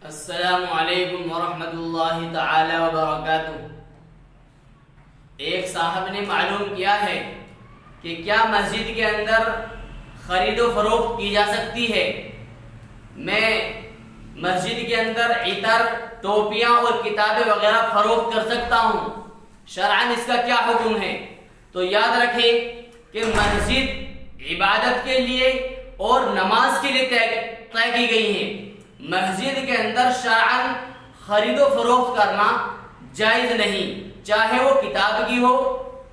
السلام علیکم ورحمۃ اللہ تعالی وبرکاتہ۔ ایک صاحب نے معلوم کیا ہے کہ کیا مسجد کے اندر خرید و فروخت کی جا سکتی ہے؟ میں مسجد کے اندر عطر، ٹوپیاں اور کتابیں وغیرہ فروخت کر سکتا ہوں، شرعاً اس کا کیا حکم ہے؟ تو یاد رکھیں کہ مسجد عبادت کے لیے اور نماز کے لیے طے کی گئی ہے۔ مسجد کے اندر شرعاً خرید و فروخت کرنا جائز نہیں، چاہے وہ کتاب کی ہو،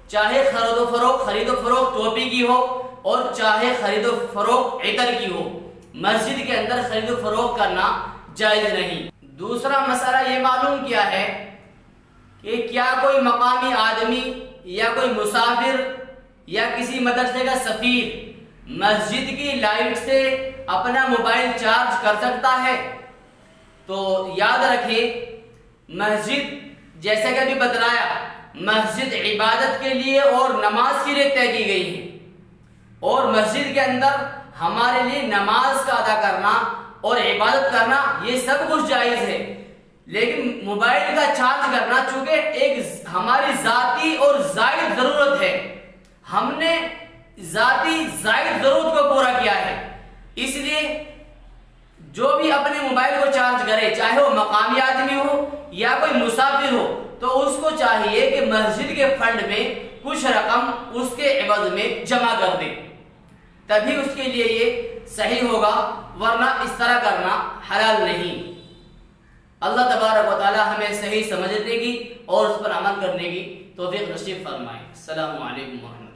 چاہے خرید و فروخت ٹوپی کی ہو، اور چاہے خرید و فروخت عطر کی ہو، مسجد کے اندر خرید و فروخت کرنا جائز نہیں۔ دوسرا مسئلہ یہ معلوم کیا ہے کہ کیا کوئی مقامی آدمی یا کوئی مسافر یا کسی مدرسے کا سفیر مسجد کی لائٹ سے اپنا موبائل چارج کر سکتا ہے؟ تو یاد رکھیں، مسجد جیسے کہ ابھی بتلایا، مسجد عبادت کے لیے اور نماز کے لیے طے کی گئی ہے، اور مسجد کے اندر ہمارے لیے نماز کا ادا کرنا اور عبادت کرنا یہ سب کچھ جائز ہے، لیکن موبائل کا چارج کرنا چونکہ ایک ہماری ذاتی اور زائد ضرورت ہے، ہم نے ذاتی زائد ضرورت کو پورا کیا ہے، اس لیے جو بھی اپنے موبائل کو چارج کرے، چاہے وہ مقامی آدمی ہو یا کوئی مسافر ہو، تو اس کو چاہیے کہ مسجد کے فنڈ میں کچھ رقم اس کے عوض میں جمع کر دے، تبھی اس کے لیے یہ صحیح ہوگا، ورنہ اس طرح کرنا حلال نہیں۔ اللہ تبارک و تعالی ہمیں صحیح سمجھنے کی اور اس پر عمل کرنے کی توفیق نصیب فرمائے۔ السلام علیکم ورحمۃ اللہ۔